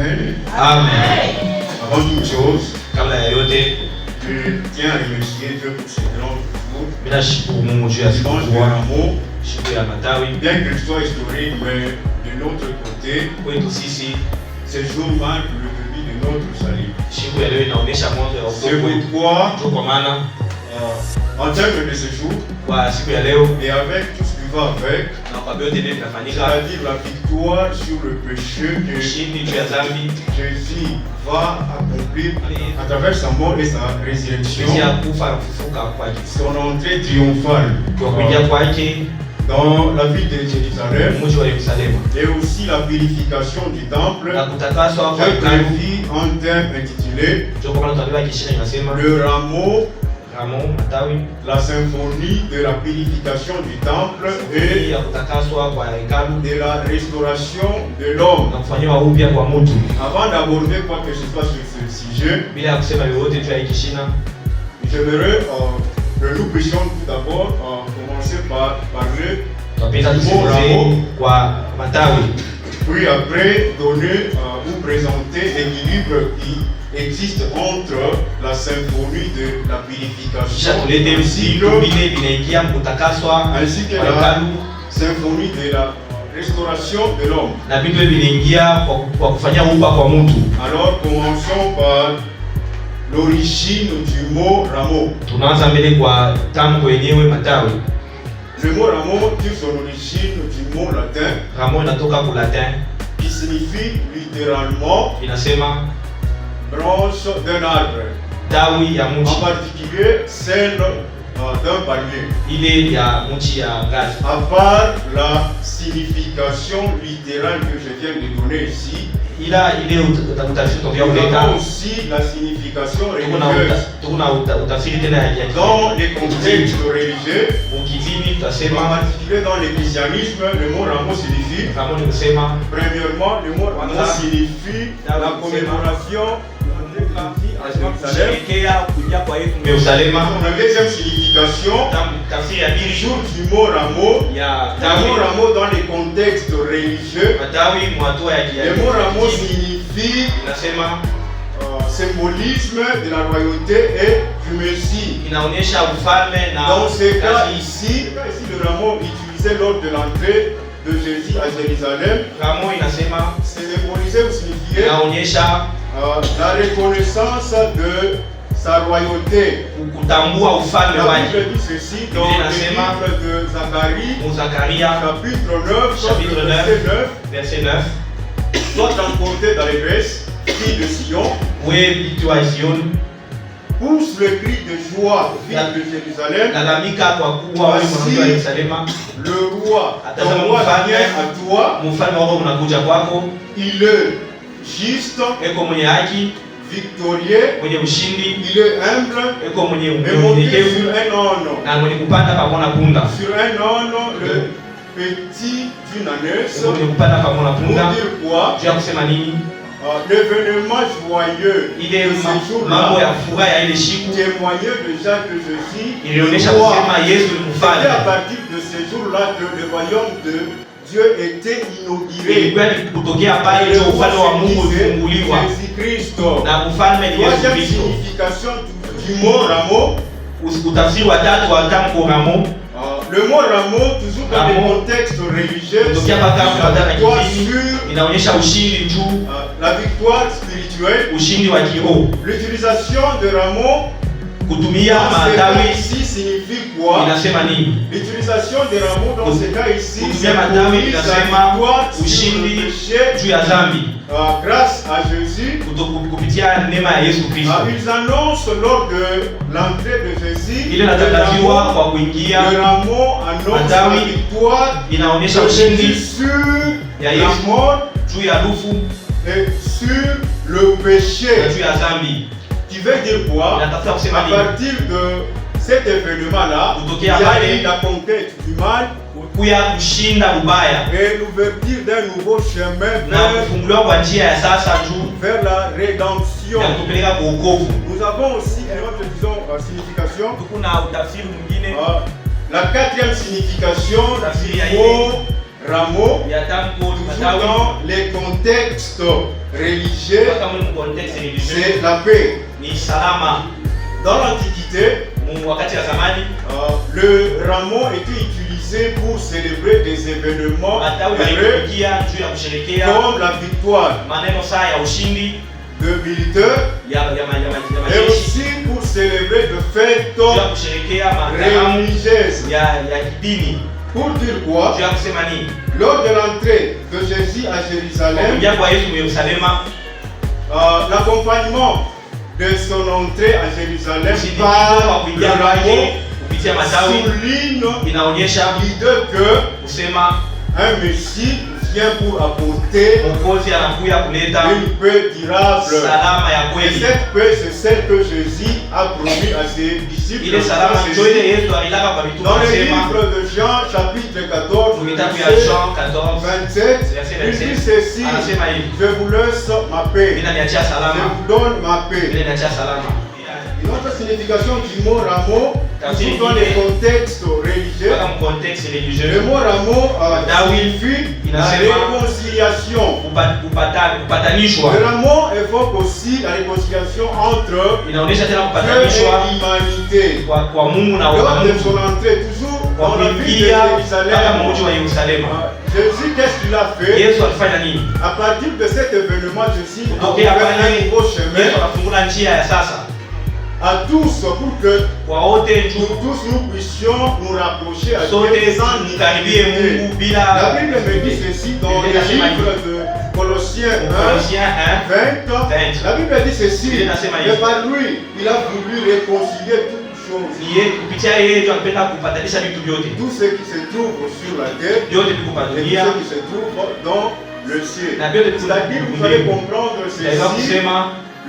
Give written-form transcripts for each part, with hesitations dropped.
Amen. Amen. Avant toute chose, Kabla ya yote, je tiens à remercier Dieu pour ce grand jour. mina shukuru Mungu juu ya siku Dimanche de kubwa, Rameau, siku ya matawi. bien que l'histoire historique, mais de notre côté, Kwetu sisi ce jour marque le début de notre salut. siku ya leo inaonyesha mwanzo ya C'est wokovu wetu. pourquoi, Ndio kwa maana en termes de ce jour, kwa siku ya leo et avec tout ce qui va avec, na kwa vyote vile vinafanyika, c'est-à-dire la victoire sur le péché que ushindi juu ya dhambi Jésus va accomplir à travers sa mort et sa résurrection, kupitia kufa na kufufuka kwake, son entrée triomphale kwa kuingia kwake dans la ville de Jérusalem, mji wa Yerusalemu et aussi la purification du temple. na kutakaswa kwa J'ai hekalu. prévu un thème intitulé Ndio kwa maana tunabeba kishina inasema Le rameau, Ramo matawi la symphonie de la purification du temple et ya kutakaswa kwa hekalu de la restauration de l'homme. na kufanyiwa upya kwa mtu. Avant d'aborder quoi que ce soit sur ce sujet, Bila ya kusema yoyote juu ya hiki kishina, j'aimerais que nous puissions tout d'abord commencer par parler, tunapenda tusimuze kwa matawi, puis après donner ou présenter l'équilibre qui existe entre la symphonie de la kisha purification tulete ainsi vitu vile vinaingia kutakaswa ainsi que kwa la hekalu symphonie de la restauration de l'homme. na vitu vile vinaingia kwa kufanyia upya kwa mtu. Alors commençons par l'origine du mot rameau. Tunaanza mbele kwa tamko yenyewe matawi. Le mot rameau tire son origine du mot latin Ramo inatoka kwa Latin, qui signifie littéralement inasema branche d'un arbre, tawi ya en mti, particulier celle d'un palmier. ile ya mti ya ngazi. À part la signification littérale que je viens de donner ici, Ila ile utafsiri nous tokea avons kuleta, aussi la signification tuko religieuse. na utafsiri tena ya Dans les contextes religieux, ukidini, en tutasema particulier dans le christianisme, le mot rameau signifie, Ramo ni kusema premièrement, le mot rameau signifie la commémoration de Jésus à Jérusalem. kusherehekea kuja kwa Yesu Yerusalemu. La deuxième signification, Tafsiri ya pili toujours du mot rameau, ya le tawi mot rameau dans les contextes religieux, matawi mwatua ya le mot rameau kidini signifie inasema symbolisme de la royauté et du Messie. inaonyesha ufalme na Dans ce cas kazi. ici, le rameau utilisé lors de l'entrée de Jésus à Jérusalem, Ramo inasema symbolisait ou signifiait inaonyesha la reconnaissance de sa royauté. kutambua ufalme La wake. Bible dit ceci dans Biblia le inasema livre de Zacharie, Zakaria chapitre 9, chapitre verset 9. verset 9, Sois transporté dans les Grèces, fille de Sion, wewe binti wa Sioni, pousse le cri de joie, ville de Jérusalem. lalamika kwa kuwa wewe mwanamke wa Yerusalemu, Le roi, Atazama ton roi mfalme. vient à toi, mfalme wako unakuja kwako, il est juste, eko mwenye haki, victorieux, mwenye ushindi, il est humble, eko mwenye et monté unyenyekevu sur un âne. na mwenye kupanda pamoja na punda, Sur un âne, le petit d'une ânesse. eko mwenye kupanda pamoja na Pour punda. dire quoi? Juu ya kusema nini? L'événement joyeux Ile de ce mambo jour-là ya furaha ya ile siku témoignait déjà que Jésus ilionyesha le roi. kusema Yesu ni C'était mfalme. à partir de ce jour-là que le royaume de Dieu était inauguré. Ilikuwa ni kutokea pale ndio ufalme wa Mungu ulifunguliwa Jésus-Christ. na mfalme ni Yesu Troisième Kristo. signification du mot rameau. Utafsiri wa tatu wa tamko Ramo, Le mot rameau, toujours dans les Rameau. contextes religieux, kutokea paka la mpaka victoire kidini, sur inaonyesha ushindi juu, la victoire spirituelle. ushindi wa kiroho. L'utilisation de rameau Kutumia dans ce cas matawi ici signifie quoi? inasema nini? L'utilisation de rameau dans ce cas ici Kutumia matawi symbolise la inasema victoire sur le ushindi péché juu ya dhambi grâce à Jésus. kupitia neema ya Yesu Kristo. Ils annoncent lors de l'entrée de Jésus Ile inatangaziwa kwa kuingia, le rameau annonce la matawi victoire inaonyesha de ushindi Jésus sur ya la Yesu mort juu ya lufu et sur le na péché. juu ya dhambi. Qui veut dire quoi? Inatafuta À kusema nini? partir de cet événement-là, il y Kutokea a pale eu la conquête du mal kuya kushinda ubaya et l'ouverture d'un nouveau chemin na kufunguliwa kwa njia ya sasa juu vers la rédemption. ya kutupeleka kwa wokovu. Nous avons aussi une autre, disons, signification. Kuna utafsiri mwingine, La quatrième signification Tafsiri du ya mot rameaux, ya tamko toujours matawi dans les contextes religieux, kama ni context religieux c'est la paix. ni salama. Dans l'Antiquité, Wakati ya zamani le rameau était utilisé pour célébrer des événements matawi heureux yaliyokuja juu ya kusherehekea comme la victoire maneno saa ya ushindi de militaires ya et majeshi, aussi pour célébrer de fêtes juu ya kusherehekea maandamano religieuses. ya kidini. Pour dire quoi? Juu ya kusema nini? Lors de l'entrée de Jésus à Jérusalem, Kuingia kwa Yesu Yerusalema, l'accompagnement de son entrée à Jérusalem usindikizo par wa le kuingia rameau kwake kupitia matawi souligne inaonyesha l'idée que kusema un Messie vient pour apporter Mwokozi anakuja kuleta une paix durable. salama ya Et kweli. cette paix, c'est celle que Jésus a promis à ses disciples. Ile salama ndio ile Yesu alitaka kwa mitume Dans le kusema livre de Jean, chapitre 14, kitabu ya verset Jean 14 27, il dit ceci: anasema hivi, je vous laisse ma paix, mimi niachia je salama, vous donne ma mimi paix. niachia salama. Une autre signification du mot rameau, toujours dans les contextes religieux, Kama context le religieux mot rameau signifie la inasema réconciliation. kupatanishwa, Le rameau évoque aussi la réconciliation entre inaonyesha tena Dieu kupatanishwa et l'humanité. kwa Mungu na Lors de wanadamu son entrée, toujours kwa dans la ville de kuingia mpaka Jérusalem, mji wa Yerusalema. Jésus, qu'est-ce qu'il a fait? Yesu alifanya nini? À partir de cet événement, Jésus a Kutokea ouvert pale un nouveau Yesu chemin akafungula njia ya sasa à tous pour que kwa wote nous tous nous puissions nous rapprocher à sote Dieu sans tukaribie difficulté. Mungu La bila. Bible me dit ceci dans le livre de Colossiens 1, Colossiens 1 20. La Bible dit ceci: Biblia inasema hivi. mais par lui, il a voulu réconcilier toutes choses. ni yeye, kupitia yeye ndio alipenda kupatanisha vitu vyote Tout ce qui se trouve sur la terre vyote et vikupa tout dunia ce qui se trouve dans le ciel. na vyote C'est-à-dire, vous allez comprendre Naweza ceci. kusema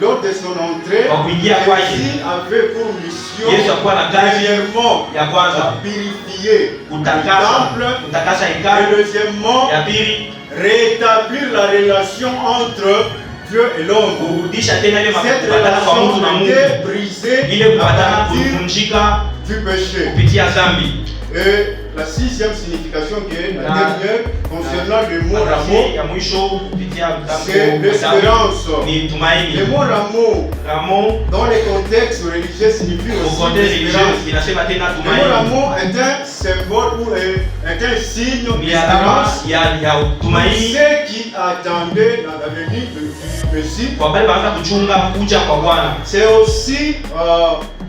Lors de son entrée, kwa kuingia kwake Jésus avait pour mission Yesu alikuwa na kazi premièrement ya kwanza à purifier le temple kutakasa et hekalu, deuxièmement ya pili rétablir la relation entre Dieu et l'homme. kurudisha tena ile Cette kupatana kwa mtu na relation Mungu, était brisée ile à kupatana partir kuvunjika du péché. kupitia dhambi. Et la sixième signification qui est la Na- dernière concernant le mot Nafasi rameau, ya mwisho kupitia c'est mtambo l'espérance. ni Le tumaini. mot rameau Rameau dans les contextes religieux signifie au aussi contexte l'espérance. religieux inasema tena Le mot tumaini, rameau est un symbole ou est un signe ni alama d'espérance ya pour tumaini ceux qui attendaient la venue du Messie. kwa pale wanaanza kuchunga kuja kwa Bwana. C'est aussi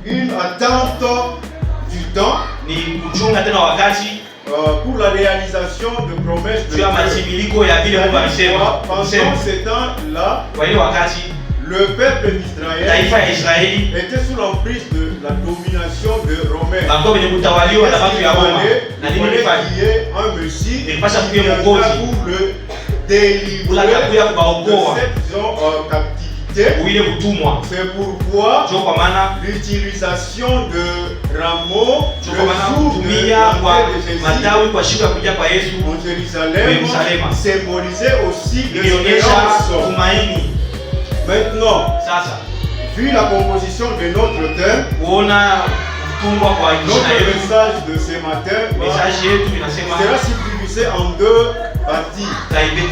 une attente du temps Ni kuchunga tena wakati pour la réalisation de promesses de juu ya Dieu. matimiliko ya vile Mungu alisema. Pendant ce temps-là, Kwa ile wakati le peuple d'Israël taifa ya Israeli était sous l'emprise de la domination de Romains. walikuwa wenye kutawaliwa na watu ya Roma, na Il nini fallait ilifanya? qu'il y ait un Messie Ilipasha qui kuwe viendra Mwokozi pour le délivrer ula atakuya de kuwaokoa cette captivité. uile utumwa. C'est pourquoi Ndio kwa maana l'utilisation de rameaux ndio le kwa maana jour de kutumia kwa l'entrée de Jésus matawi kwa siku ya kuja kwa Yesu en Jérusalem Yerusalema symbolisait aussi ilionyesha l'espérance. tumaini. Maintenant, Sasa vu la composition de notre thème, kuona kutungwa kwa notre jina yetu, message de ce matin message yetu inasema sera subdivisé en deux parties.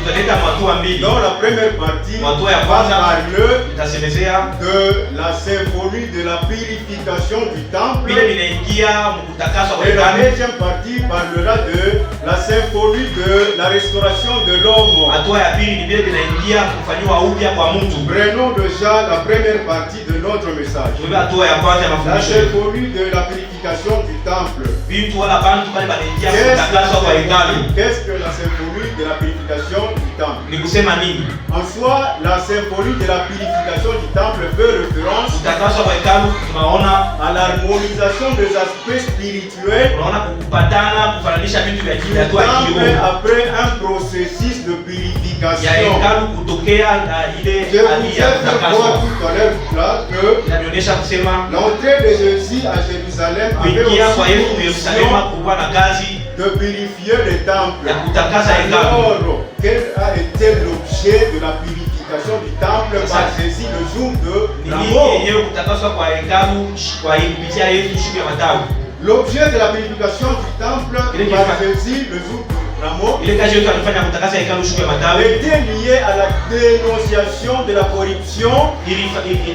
tutaleta hatua mbili. Dans la première partie, Hatua ya on va kwanza parler itasemezea de la symphonie de la purification du temple. vile vinaingia mkutakaswa kwa Et la hekalu. deuxième partie parlera de la symphonie de la restauration de l'homme. Hatua ya pili ni vile vinaingia kufanyiwa upya kwa mtu. Prenons déjà la première partie de notre message. Tuwe hatua ya kwanza ya La mafundisho. symphonie de la purification du temple. Vitu wala bantu pale banaingia kutakaswa kwa hekalu. Qu'est-ce que la symphonie de la purification du temple? Ni kusema nini? En soi, la symphonie de la purification du temple fait référence Kutakaswa kwa hekalu tunaona à l'harmonisation des aspects spirituels unaona kupatana kufananisha vitu vya du kihatua ya temple kiroho après un processus de ya purification. hekalu kutokea na ile Je vous hali ai ya fait voir kutakaswa. tout à l'heure là que Inanionyesha kusema l'entrée de Jésus à Jérusalem avait kuingia kwa Yesu aussi une Yerusalema mission kulikuwa na kazi de purifier le temple. ya kutakasa hekalu. Alors, quel a été l'objet de la purification du temple par Jésus le jour de Ni la nini mort? yenyewe kutakaswa kwa hekalu kwa kupitia Yesu siku ya matawi? L'objet de la purification du temple Il est par différent. Jésus le jour Ramo, ile kazi yote alifanya kutakasa hekalu siku ya matawi était lié à la dénonciation de la corruption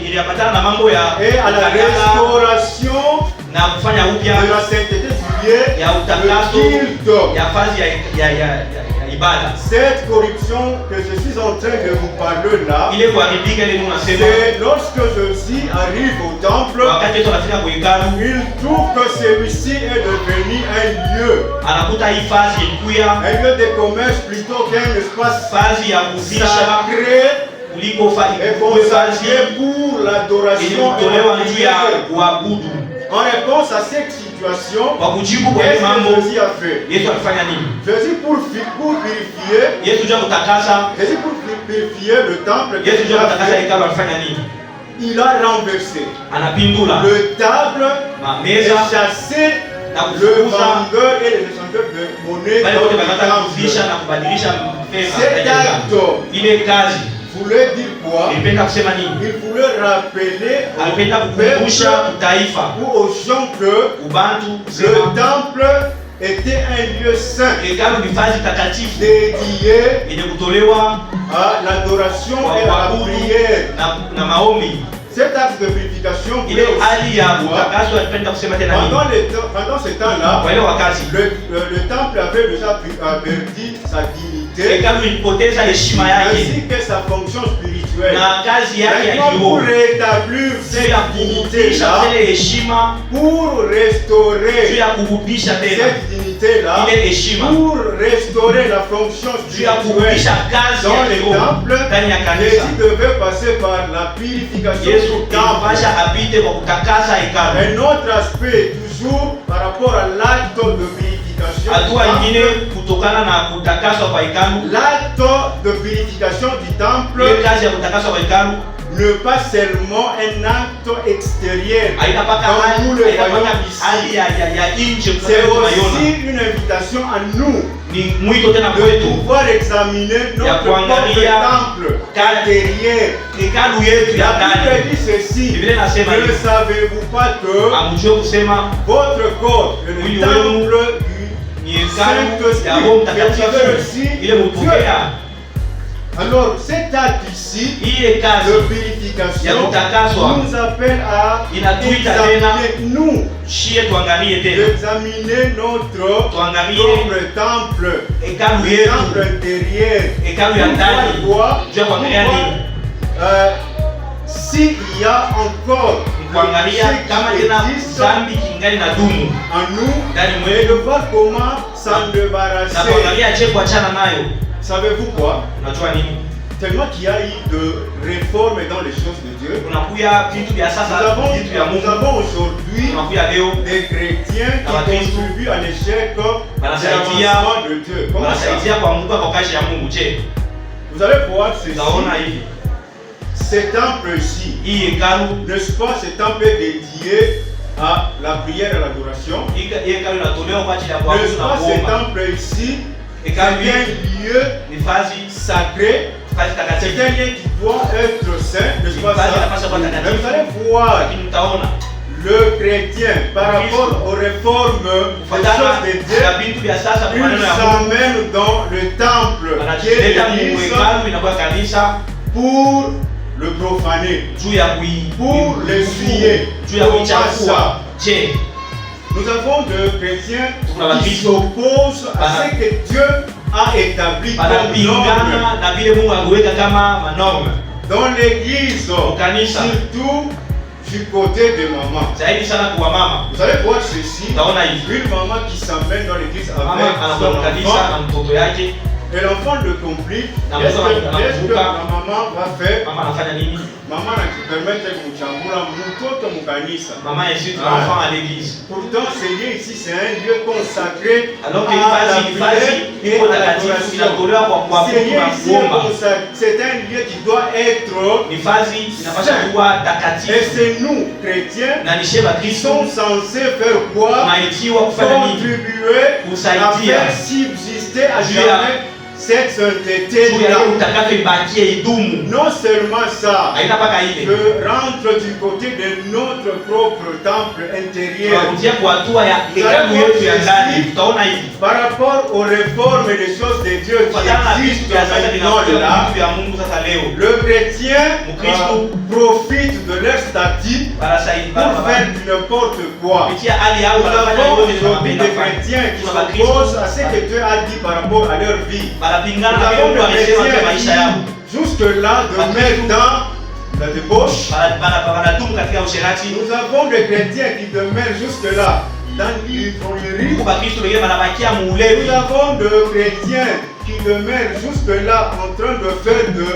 iliambatana na mambo ya et à la restauration na kufanya upya de la sainteté du lieu ya utakaso de culte. ya fazi ya ibada. Cette corruption que je suis en train de vous parler là, Ile kuharibika ile tunasema c'est lorsque Jésus arrive au temple, wakati Yesu anafika kwa hekalu il trouve que celui-ci est devenu un lieu anakuta hii fazi ilikuya un lieu de commerce plutôt qu'un espace fazi ya kufisha sacré kuliko et fazi consacré pour l'adoration et ilitolewa la juu ya prière. kuabudu. En réponse à cette situation, Kwa kujibu kwa qu'est-ce mambo que Jésus a fait? Yesu alifanya nini? Jésus pour purifier, Yesu jua kutakasa, Jésus pour purifier le temple, Yesu qu'est-ce qu'il jua a kutakasa fait? hekalu alifanya nini? Il a renversé Anapindula le table et mameza chassé na le kufukuza vendeur et les échangeurs de monnaie wale dans wote le wanataka kufisha temple. na kubadilisha fedha. Cet acte Ile kazi voulait dire quoi? ilipenda kusema nini? Il voulait rappeler Alipenda au kukumbusha peuple taifa ou aux gens que ubantu le kusema temple était un lieu saint hekalu ni fazi takatifu dédié yenye kutolewa à l'adoration kwa et à la kuabudu prière. na maombi. Cet acte de purification Ile voulait hali aussi ya dire quoi? utakaso alipenda kusema tena nini? Pendant ce temps-là, Kwa ile wakati le temple avait déjà perdu sa dignité hekalu ilipoteza heshima yake ainsi que sa fonction spirituelle. na kazi yake ya Maintenant, pour kiroho rétablir juu cette ya kurudisha dignité-là, zile heshima, pour juu restaurer ya kurudisha tena cette dignité-là, ile heshima, pour restaurer la fonction juu ya spirituelle kurudisha kazi dans ya le kiroho temple, ndani ya kanisa. Jésus devait passer par la purification Yesu du temple. ilipasha apite kwa kutakasa hekalu. Un autre aspect, toujours par rapport à l'acte de purification, Hatua ingine kutokana na kutakaswa kwa hekalu, l'acte de purification du temple ile kazi ya kutakaswa kwa hekalu n'est pas seulement un acte extérieur, haitapaka comme nous le voyons hali ici. ya nje C'est kwa tunaiona. aussi une invitation à nous Ni mwito tena de kwetu pouvoir examiner notre propre kuangalia temple intérieur. hekalu yetu ya La Bible ndani. dit ceci: Biblia inasema ne hivi, savez-vous pas que amjue kusema votre corps est Oui, le oui. temple ni du hekalu ya Roho Saint-Esprit que vous avez Mtakatifu reçu ile de Dieu? mupokea. Alors, cet acte ici Ile kazi de ya purification kutakaswa nous appelle à inatuita tena examiner nous, shie tuangalie tena, d'examiner notre tuangalie temple, hekalu le yetu, temple intérieur. hekalu ya ndani, Pourquoi? juu ya kuangalia nini, S'il y a encore kuangalia le kama péché qui tena existe dhambi kingali na dumu en nous ndani et mwetu, de voir comment s'en na débarrasser. kuangalia je kuachana nayo. Savez-vous quoi? Unajua nini? Tellement qu'il y a eu de réformes dans les choses de Dieu. Kunakuya vitu vya sasa, vitu vya Nous Mungu. avons aujourd'hui Kunakuya leo des chrétiens qui contribuent à l'échec de l'avancement de Dieu. Comment ça? wanasaidia kuanguka kwa kazi ya Mungu. Je, Vous allez voir ceci. utaona hivi Ce temple ici, hii hekalu, n'est-ce pas, ce temple est dédié à la prière et à l'adoration. hii hekalu inatolewa kwa ajili ya N'est-ce kuabudu na pas, ce kuomba. temple ici, c'est Hekalu un hii lieu ni fazi sacré. fazi C'est takatifu, un lieu qui doit être saint, n'est-ce pas fazi ça? inapaswa kuwa Mais vous takatifu, allez voir lakini mtaona le chrétien par rapport aux réformes des kufuatana choses de Dieu, na vitu vya sasa kwa il maneno ya Mungu, s'emmène dans le temple qui est anajileta mu l'église hekalu, inakuwa kanisa pour le profaner, juu ya pour l'essuyer. juu ya kuichafua. Je, Nous avons des chrétiens Kuna qui Wakristo s'opposent à ce que Dieu a établi comme norme. wanapingana na vile Mungu aliweka kama manorme Dans l'église, kanisa, surtout du côté de maman. zaidi sana kwa mama. Vous allez voir ceci, Utaona hivi une maman qui s'emmène dans l'église avec mama anakuwa son kanisa enfant, na mtoto yake, et l'enfant le complique. Na Qu'est-ce mtoto que anakumbuka. la maman va faire? mama anafanya nini? Maman anakipermettre kumchambula mtoto mukanisa. Mama insulte l'enfant à l'église. Pourtant, ce lieu ici, c'est un lieu consacré Alors que à la fazi prière et iko à takatifu l'adoration. inatolewa kwa Ce kuabudu lieu na ici est kuomba. consacré. C'est un lieu qui doit être, Ni fazi inapaswa kuwa et takatifu, c'est nous, chrétiens, na ni sheba qui Kristo sont censés faire quoi? tunaitiwa kufanya nini? Contribuer à Kusaidia faire subsister à juu ya jamais cette juu ya sainteté-là. ile utakaso ibakie idumu. Non seulement ça, Haina mpaka ile je rentre du côté de notre propre temple intérieur. tunakutia kwa hatua ya hekalu yetu ya ndani. Tutaona hivi Par rapport aux réformes et des choses de Dieu kufuatana na qui vitu existent vya sasa maintenant vinakuja là, vitu vya Mungu sasa leo. le chrétien Mkristo profite de leur statut pour faire du n'importe quoi. kupitia hali yao Nous wanafanya avons yote aujourd'hui des chrétiens qui s'opposent à ce que Dieu a dit par rapport à leur vie. wanapingana Nous na vile avons Mungu des amesema kwa maisha chrétiens yao. qui, jusque-là, demeurent dans la débauche. Wanadumu katika usherati. Nous avons des chrétiens qui demeurent jusque-là dans l'ivrognerie. Huko Bakristo wengine wanabakia Nous muulevi. avons des chrétiens qui demeurent jusque-là en train de faire de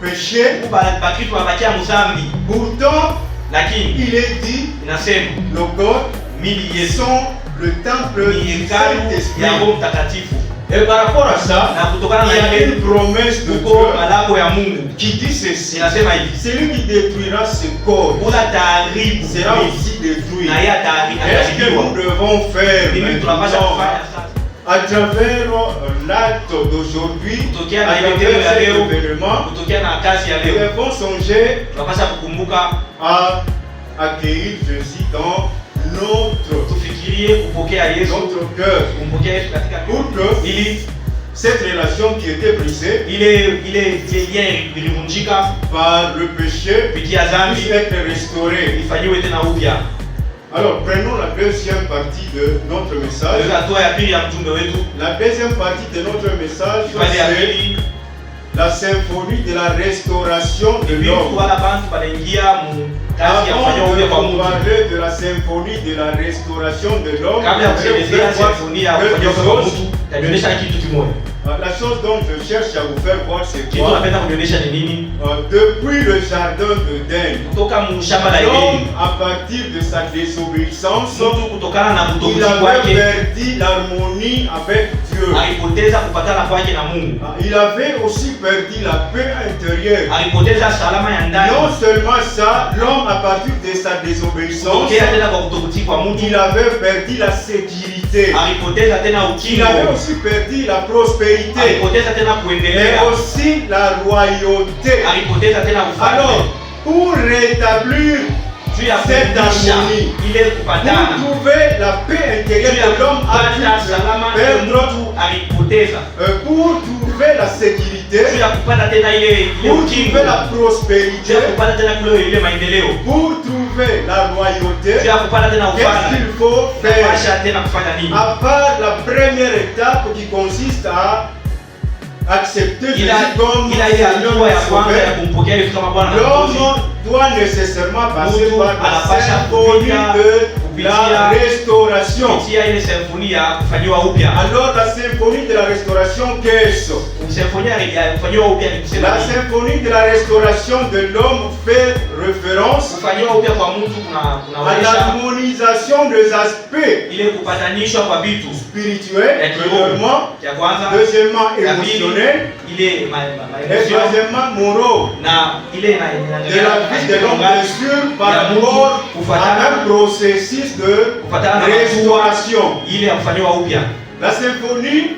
péché. Huko Bakristo wanabakia mzambi. Pourtant, Lakini il est dit, inasema nos corps mili yetu sont le temple ni du hekalu Saint-Esprit. ya Roho Mtakatifu. Et par rapport à ça, Na kutokana il y na a ile une promesse de huko Dieu malako ya Mungu qui dit ceci. inasema hivi, Celui qui détruira ce corps ula taharibu sera aussi détruit. na yeye Qu'est-ce que ataharibiwa. nous devons faire Mimi tunapaswa maintenant kufanya sasa à travers l'acte d'aujourd'hui, kutokea à na ile travers tendo ya cet leo, événement, kutokea na kazi ya nous leo, devons songer tunapaswa kukumbuka à accueillir Jésus dans notre tufikirie kupokea Yesu, cœur. kumpokea Yesu katika Pour que ili cette relation qui était brisée ile lien ilivunjika par le péché kupitia puisse dhambi être restaurée. ifanyiwe tena upya. Alors prenons la deuxième partie de notre message. Hiyo hatua ya pili ya mtume wetu, La deuxième partie de notre message, kipande ya c'est pili, la symphonie de la restauration de vitu l'homme. wala bantu wanaingia mu kazi ya kufanya Avant upya kwa de mtu. parler de la symphonie de la restauration de l'homme, Kabla ya je vais kuelezea vous faire simfoni ya voir kufanya quelque upya kwa chose. mtu, tajionyesha kitu kimoja. La chose dont je cherche à vous faire voir, c'est Kitu quoi? napenda kuonyesha ni nini? Depuis le jardin d'Éden, Kutoka mu shamba la l'homme, Edeni, à partir de sa désobéissance, mtu kutokana na il kutokutii avait kwake perdu l'harmonie avec Dieu. alipoteza kupatana kwake na Mungu, Il avait aussi perdu la paix intérieure. alipoteza salama ya ndani. Non seulement ça, l'homme, à partir de sa désobéissance, Kutokea tena kwa kutokutii kwa mtu, il avait perdu la sécurité. alipoteza tena Il ukingo, avait aussi perdu la prospérité, alipoteza tena mais kuendelea, aussi la royauté. alipoteza tena ufalme. Alors, pour rétablir Juu ya cette kurudisha harmonie, ile pour kupatana, trouver la paix intérieure juu ya que l'homme a dû kupata salama ile perdre, mtu alipoteza, pour trouver la sécurité, juu ya kupata tena ile pour ukingo, trouver la juu prospérité, ya kupata tena kule ile maendeleo, pour trouver la royauté, juu ya kupata tena qu'est-ce ufalme. qu'il faut faire? Tunapasha tena kufanya nini? À part la première étape qui consiste à accepter Jésus comme Ila ile hatua ya kwanza ya Sauveur, kumpokea Yesu kama Bwana na Mwokozi, l'homme doit nécessairement passer Mtu par la anapasha symphonie kupita de la restauration. kupitia ile symphony ya kufanyiwa upya. Alors la symphonie de la restauration, qu'est-ce? Symphony ya kufanyiwa upya ni kusema La nini? symphonie de la restauration de l'homme fait référence Kufanyiwa upya kwa mtu à kunaonyesha l'harmonisation des aspects ile kupatanishwa kwa vitu spirituels, ya kiroho. premièrement, Ya kwanza, deuxièmement ya pili, émotionnels, ile et emotion troisièmement moraux. na ile De la vie de l'homme, bien sûr, par rapport à un processus de kufatana na restauration. ile ya kufanyiwa upya. La symphonie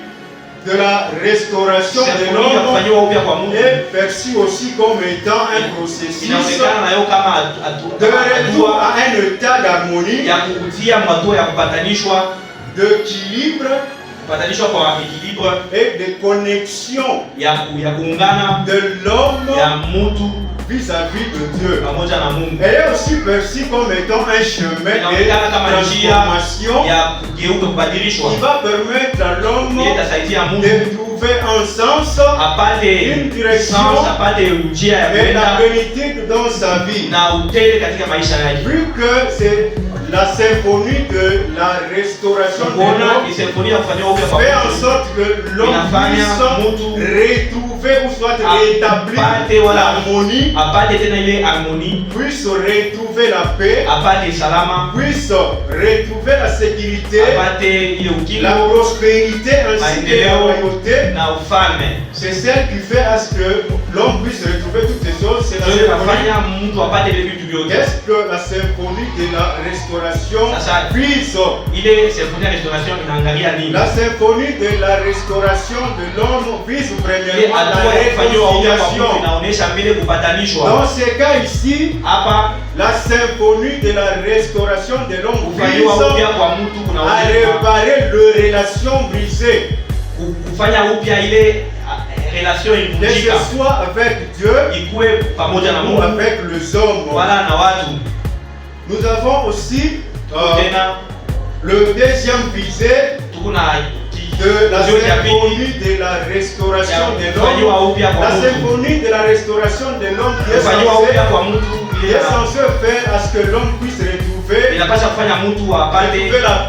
de la restauration de Symphony ya l'homme kufanyiwa upya kwa mtu est perçue aussi comme étant un processus inaonekana nayo kama de retour hatua à un état d'harmonie, ya kukutia hatua ya kupatanishwa kupatanishwa kwa equilibre et de connexion ya kuungana de l'homme ya mtu vis-à-vis de Dieu. pamoja na Mungu. Elle est aussi perçue comme étant un chemin de Inaonekana kama njia transformation ya kugeuka, kubadilishwa, qui va permettre à l'homme ile itasaidia de mtu trouver un sens apate une direction sense, apate njia ya et la kwenda plénitude dans sa vie. na utele katika maisha yake. Vu que c'est la symphonie de la restauration de Kuona l'homme ni symphony ya kufanywa upya kwa fait en mtu sorte que l'homme inafanya mtu puisse retrouver ou soit rétablir apate wala l'harmonie, apate tena ile harmonie, puisse retrouver la paix, apate salama, puisse retrouver la sécurité, apate ile la ukingo prospérité ainsi que la royauté. na ufalme. C'est celle qui fait à ce que l'homme puisse retrouver toutes ces choses. C'est la Ndio symphonie inafanya mtu apate ile vitu vyote. Qu'est-ce que la symphonie de la restauration vise? Ile symphonie ya restauration inaangalia nini? La symphonie de la restauration de l'homme vise premièrement la réconciliation. Inaonesha mbele kupatanishwa. Dans ce cas ici, hapa la symphonie de la restauration de l'homme vise à réparer les relations brisées. Kufanya upya ile relation que ce soit avec Dieu ou avec les hommes. Nous avons aussi le deuxième visé de la symphonie de la restauration de l'homme. La symphonie de la restauration de l'homme qui est censée faire à ce que l'homme puisse retrouver la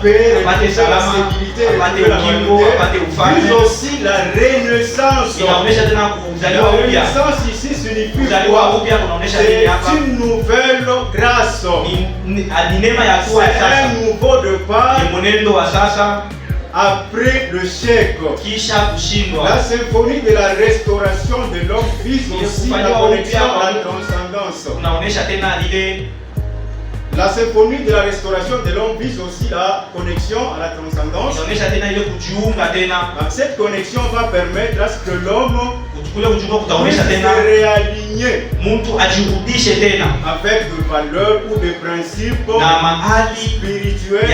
paix, retrouver la sécurité, retrouver la vanité, mais aussi la renaissance. La renaissance ici signifie quoi? C'est une nouvelle grâce. C'est un nouveau départ après le chèque. La symphonie de la restauration de l'homme vise aussi la connexion à la transcendance. La symphonie de la restauration de l'homme vise aussi la connexion à la transcendance. Cette connexion va permettre à ce que l'homme puisse se réaligner avec des valeurs ou des principes spirituels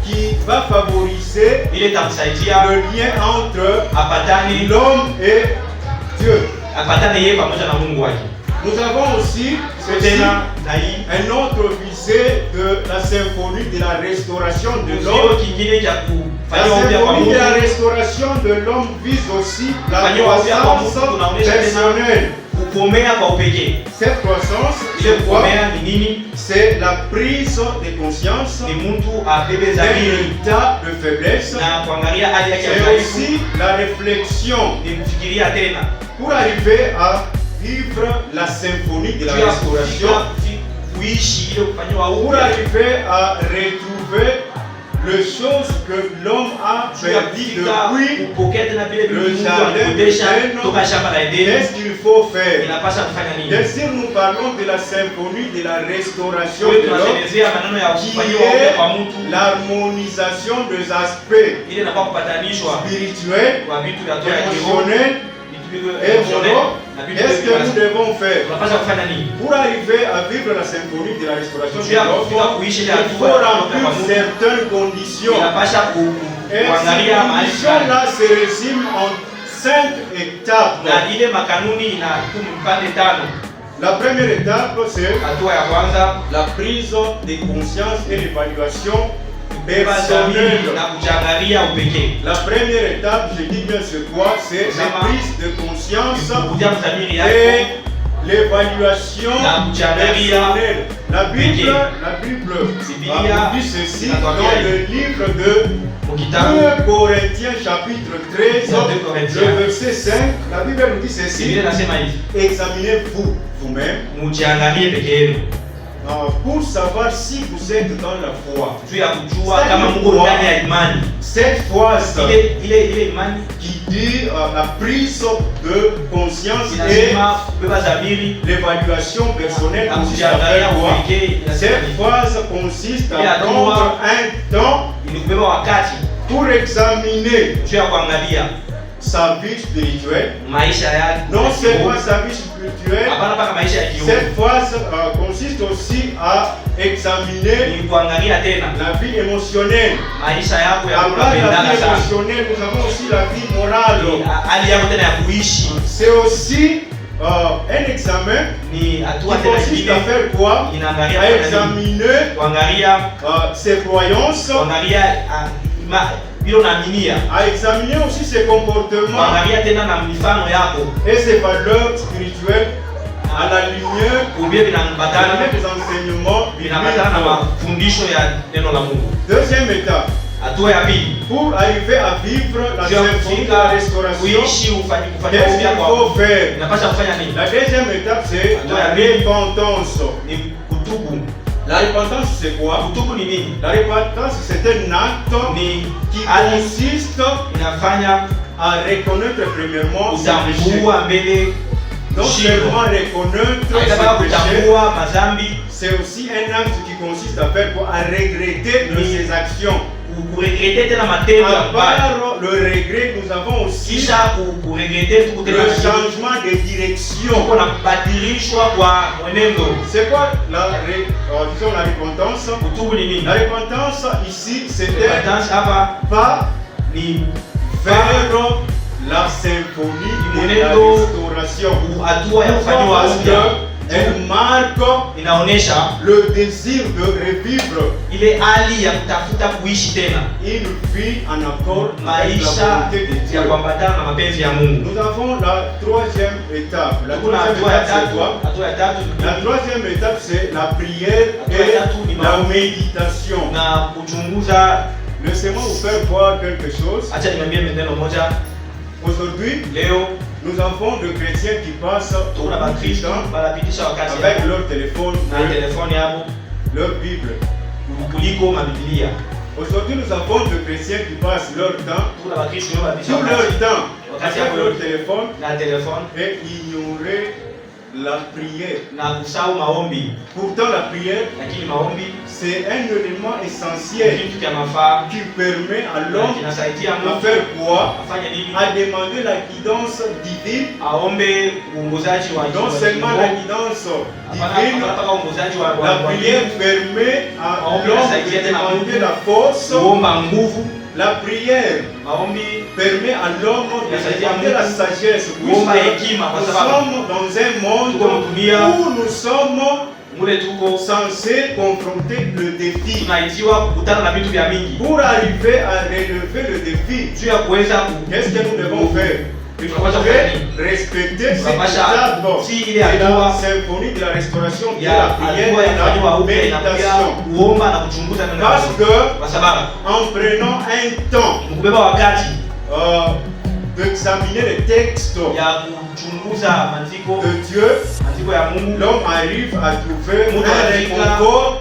qui va favoriser le lien entre l'homme et Dieu. Nous avons aussi un autre visé de la symphonie de la restauration de l'homme. La symphonie de la restauration de l'homme vise aussi la croissance personnelle. Cette croissance, c'est quoi? C'est la prise de conscience d'un état de faiblesse. C'est aussi la réflexion pour arriver à vivre la symphonie de la restauration, pour arriver à retrouver les choses que l'homme a perdues depuis le jardin d'Éden. Qu'est-ce qu'il faut faire? Bien sûr, nous parlons de la symphonie de la restauration de l'homme, qui est l'harmonisation des aspects spirituels, émotionnels et moraux. Qu'est-ce que nous devons faire pour arriver à vivre la symphonie de la restauration de l'homme? Il faut remplir certaines conditions. Et ces conditions-là se résument en 5 étapes. La première étape, c'est la prise de conscience et l'évaluation personnelle. La première étape, je dis bien c'est quoi? C'est la prise de conscience et l'évaluation personnelle. La Bible dit ceci dans le livre de 2 Corinthiens chapitre 13, le verset 5. La Bible nous dit ceci: examinez-vous vous-même pour savoir si vous êtes dans la foi. Cette foi qui dit la prise de conscience et l'évaluation personnelle consiste à faire quoi? Cette phase consiste à prendre un temps pour examiner sa vie spirituelle, non seulement sa vie spirituelle. Cette phase consiste aussi à examiner la vie émotionnelle. Après la vie émotionnelle, nous avons aussi la vie morale. C'est aussi un examen qui consiste à faire quoi? À examiner ses croyances, à examiner aussi ses comportements et ses valeurs spirituelles à la lumière des enseignements bibliques. Deuxième étape, pour arriver à vivre la symphonie de la restauration, qu'est-ce qu'il faut faire? La deuxième étape, c'est la repentance. La repentance, c'est quoi? La repentance, c'est un acte qui consiste à reconnaître premièrement sa péché, non seulement reconnaître ses péchés, c'est aussi un acte qui consiste à faire quoi? À regretter de ses actions. À part le regret, nous avons aussi le changement de direction. C'est quoi la repentance? La repentance ici, c'était pas faire la symphonie de la restauration. Elle marque le désir de revivre une vie en accord avec la volonté de Dieu. Nous avons la troisième étape. La troisième étape, c'est quoi? La troisième étape, c'est la prière et la méditation. Laissez-moi vous faire voir quelque chose. Aujourd'hui, nous avons des chrétiens qui passent tout le temps avec leur téléphone, leur Bible. Aujourd'hui, nous avons des chrétiens qui passent leur temps, tout leur temps avec leur téléphone et ignorer la prière. Pourtant, la prière, c'est un élément essentiel qui permet à l'homme de faire quoi? À demander la guidance divine. Non seulement la guidance divine, la prière permet à l'homme de demander la force. La prière permet à l'homme de demander la sagesse. Nous sommes dans un monde où nous sommes censés confronter le défi. Pour arriver à relever le défi, qu'est-ce que nous devons faire? Il faudrait respecter cette étape de la symphonie de la restauration, de la prière et de la méditation. Parce que, en prenant un temps d'examiner les textes de Dieu, l'homme arrive à trouver un réconfort,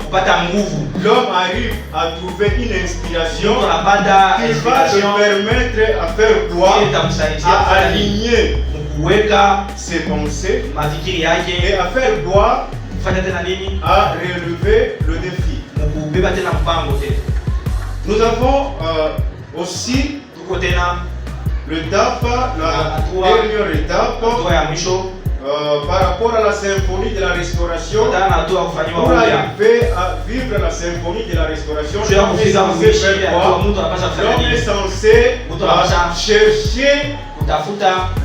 l'homme arrive à trouver une inspiration qui va te permettre à faire quoi? À aligner ses pensées et à faire quoi? À relever le défi. Nous avons aussi l'étape, la dernière étape, par rapport à la symphonie de la restauration. Pour arriver à vivre la symphonie de la restauration, l'homme est censé faire quoi? L'homme est censé chercher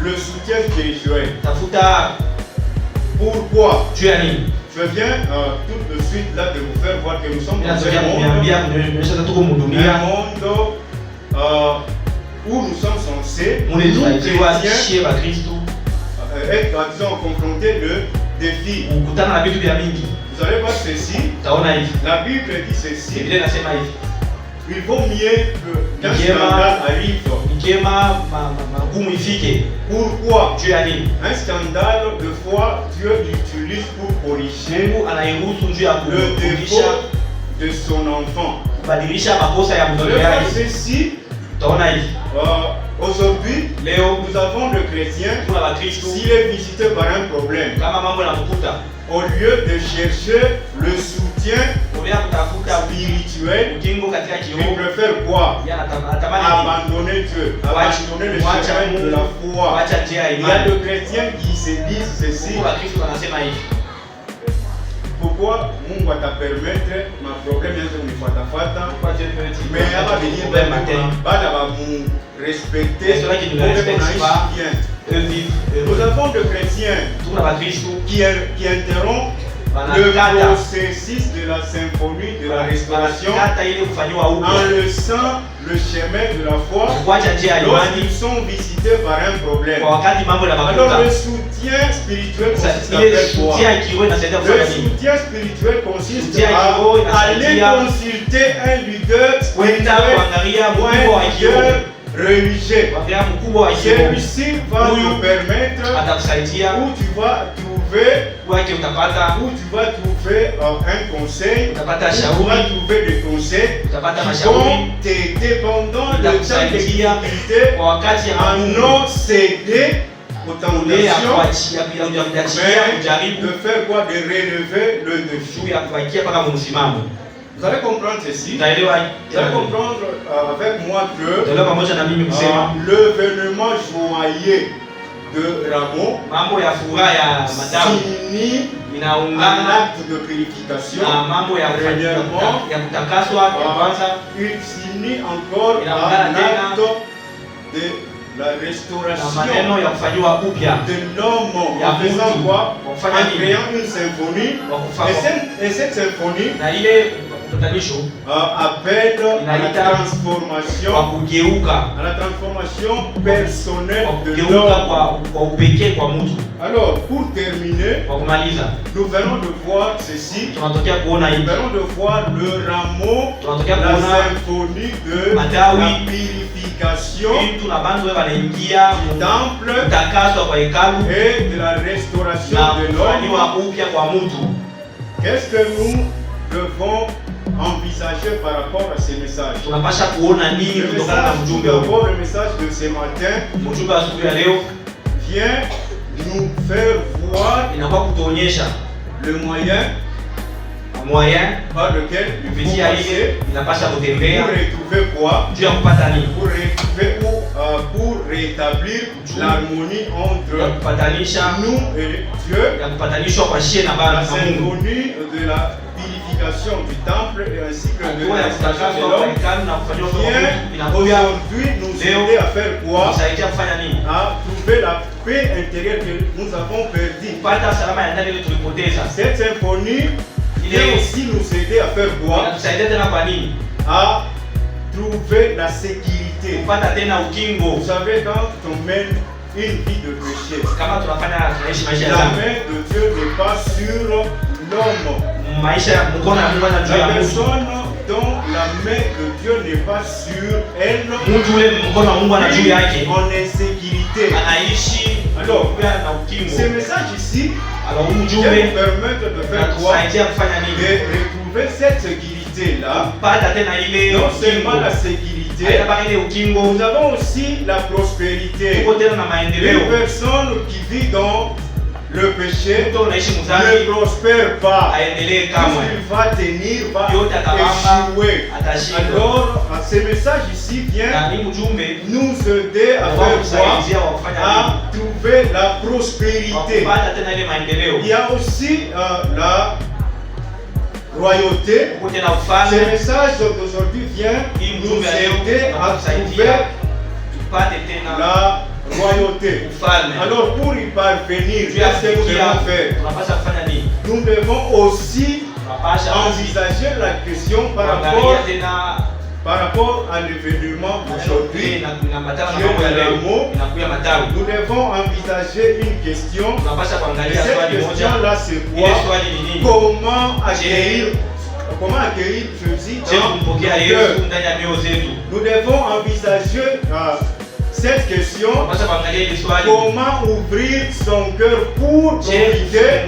le soutien spirituel. Pourquoi? Je viens tout de suite là de vous faire voir que nous sommes dans un monde où nous sommes censés, nous chrétiens, être confrontés le défi. Vous allez voir ceci. La Bible dit ceci. Il vaut mieux qu'un scandale arrive. Pourquoi? Un scandale, de fois, Dieu l'utilise pour corriger le défaut de son enfant. Vous allez voir ceci. Aujourd'hui, nous avons le chrétien, s'il est visité par un problème, au lieu de chercher le soutien spirituel, il préfère quoi? Abandonner Dieu, abandonner le chemin de la foi. Il y a des chrétiens qui se disent ceci. Pourquoi Mungu atapermettre ma problème yangu kunifuatafuata? Mais hapa venir bana ba mu respecter bien. Nous avons des chrétiens qui interrompent le processus de la symphonie de la restauration en laissant le chemin de la foi lorsqu'ils sont visités par un problème. Alors le soutien spirituel consiste à faire quoi? Le soutien spirituel consiste à aller consulter un leader spirituel ou un leader religieux. Celui-ci va te permettre où tu vas trouver un conseil, tu vas trouver des conseils qui vont t'aider pendant le temps de difficulté à non céder contemplation, mais de faire quoi? De relever le défi. Vous allez comprendre ceci. Vous allez comprendre avec moi que l'événement joyeux de Rameau finit un acte de purification. Premièrement, il finit encore un acte de la restauration de l'homme en faisant quoi? En créant une symphonie. Et cette symphonie appelle à la transformation personnelle de l'homme. Alors, pour terminer, nous venons de voir ceci. Nous venons de voir le rameau, la symphonie de la purification du temple et de la restauration de l'homme. Qu'est-ce que nous devons envisager par rapport à ces messages? D'abord, le message de ce matin vient nous faire voir le moyen par lequel vous retrouver quoi? Pour rétablir l'harmonie entre nous et Dieu, la symphonie de la purification du temple et ainsi que de la restauration de l'homme vient aujourd'hui nous aider à faire quoi? À trouver la paix intérieure que nous avons perdue. Cette symphonie vient aussi nous aider à faire quoi? À trouver la sécurité. Vous savez, quand on mène une vie de péché, la main de Dieu n'est pas sur l'homme. La personne dont la main de Dieu n'est pas sur elle, en insécurité. Alors, ce message ici vient nous permettre de faire quoi? De retrouver cette sécurité-là. Non seulement la sécurité, nous avons aussi la prospérité. Une personne qui vit dans le péché ne prospère pas. Tout ce qu'il va tenir va échouer. Alors, ce message ici vient nous aider à faire quoi? À trouver la prospérité. Il y a aussi la royauté. Ce message d'aujourd'hui vient nous aider à trouver la royauté. Alors pour y parvenir, qu'est-ce que nous devons faire? Nous devons aussi envisager la question par rapport à l'événement d'aujourd'hui, nous devons envisager une question. Et cette question-là, c'est quoi? Comment accueillir Jésus dans nos cœurs? Nous devons envisager cette question. Comment ouvrir son cœur pour profiter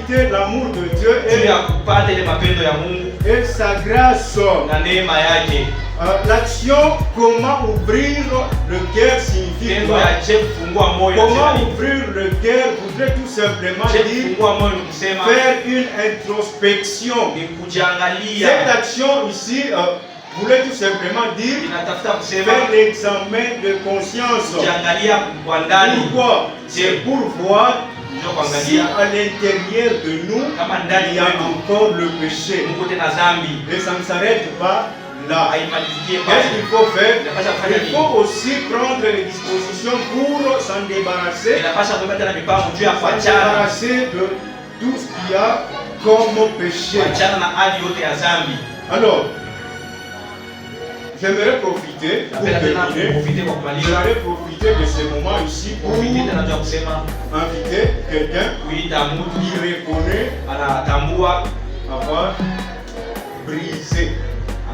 de l'amour de Dieu et sa grâce. L'action comment ouvrir le cœur signifie quoi? Comment ouvrir le cœur voudrait tout simplement dire faire une introspection. Cette action ici voulait tout simplement dire faire l'examen de conscience. Pourquoi? C'est pour voir si à l'intérieur de nous il y a encore le péché. Et ça ne s'arrête pas là. Qu'est-ce qu'il faut faire? Il faut aussi prendre les dispositions pour s'en débarrasser. Débarrasser de tout ce qu'il y a comme péché. Alors, j'aimerais profiter pour terminer. J'aimerais profiter de ce moment ici pour inviter quelqu'un qui reconnaît avoir brisé.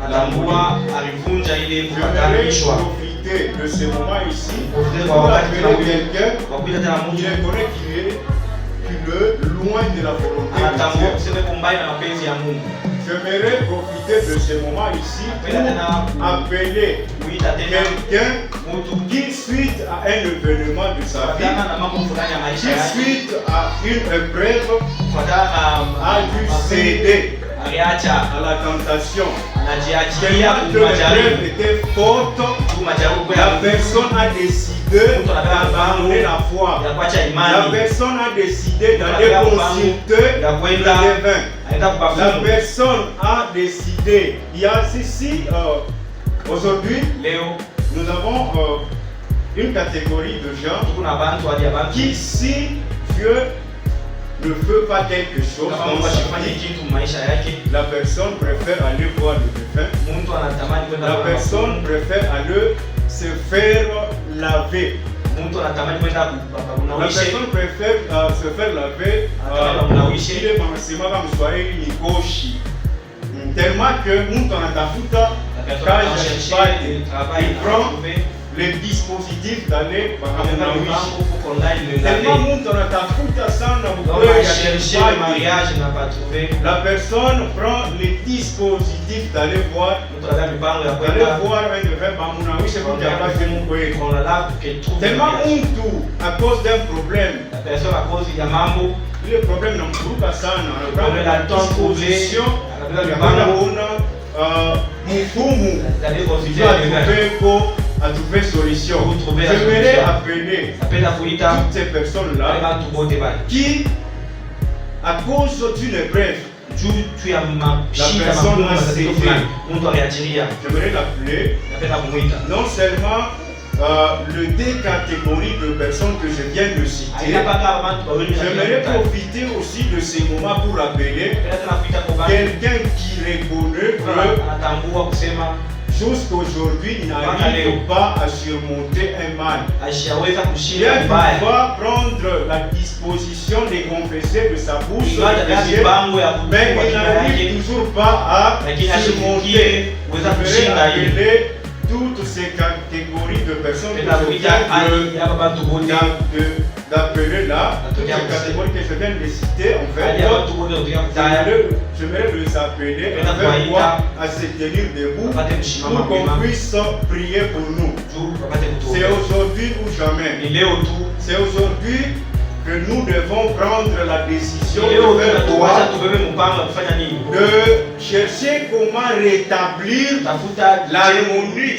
J'aimerais profiter de ce moment ici pour appeler quelqu'un qui reconnaît qu'il est loin de la volonté de Dieu. J'aimerais profiter de ce moment ici pour appeler quelqu'un qui, suite à un événement de sa vie, qui suite à une épreuve a dû céder à la tentation. Tellement que l'épreuve était forte, la personne a décidé d'abandonner la foi. La personne a décidé d'aller consulter le divin. La personne a décidé. Il y a ceci, aujourd'hui, nous avons une catégorie de gens qui, si Dieu ne veut pas quelque chose, la personne préfère aller voir le défunt. La personne préfère aller se faire laver. La personne préfère se faire laver. Tellement que mtu anatafuta kazi apate, il prend le dispositif d'aller tellement mtu anatafuta sana la personne prend le dispositif d'aller voir un devin. Tellement mtu à cause d'un problème, le problème n'amkuruka sana, la disposition mfumu à trouver solution. J'aimerais appeler toutes ces personnes-là qui, à cause d'une épreuve, la personne a cédé. J'aimerais l'appeler non seulement les deux catégories de personnes que je viens de citer. J'aimerais profiter aussi de ces moments pour appeler quelqu'un qui reconnaît que jusqu'aujourd'hui il n'arrive pas à surmonter un mal. Il va prendre la disposition de confesser de sa bouche, mais il n'arrive toujours pas à surmonter. Toutes ces catégories de personnes que je viens d'appeler là, toutes ces catégories que je viens de citer, en fait, j'aimerais les appeler à se tenir debout pour qu'on puisse prier pour nous. C'est aujourd'hui ou jamais. C'est aujourd'hui que nous devons prendre la décision de chercher comment rétablir l'harmonie